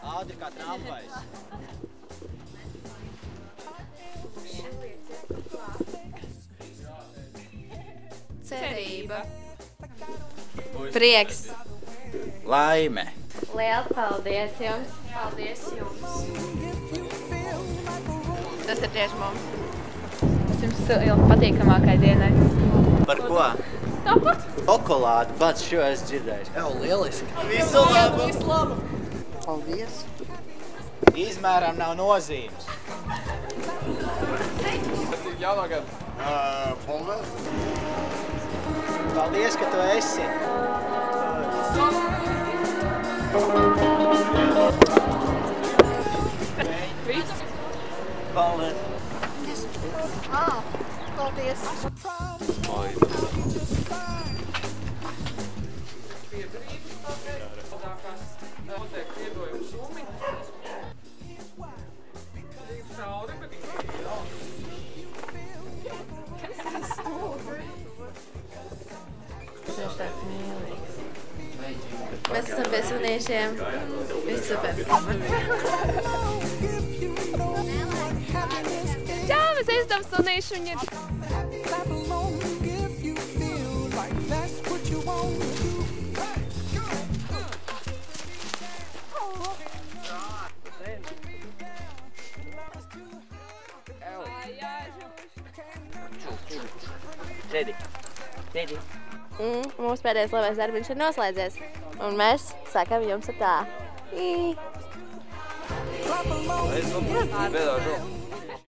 Ātri kā tramvajs. Cerība. Prieks. Laime. Liels paldies jums. Paldies jums. Tas ir tieši mums. Tas jums patīkamākai dienai. Par ko? Tāpat. Šokolādi, pats šo es dzirdēju. Jā, lieliski. Visu labu! Visu labu! Paldies! Izmēram nav nozīmes. Tas ir jaunākad. Paldies! Paldies, ka tu esi. Viss. Paldies. Paldies! Mēs esam pie sunīšiem. Viss super. Čau, mēs esam sunīši un ir... Sēdi. Sēdi. Mūsu pēdējais labais darbiņš ir noslēdzies. Un mēs sakam jums tā. Es nu, pēdējā žu.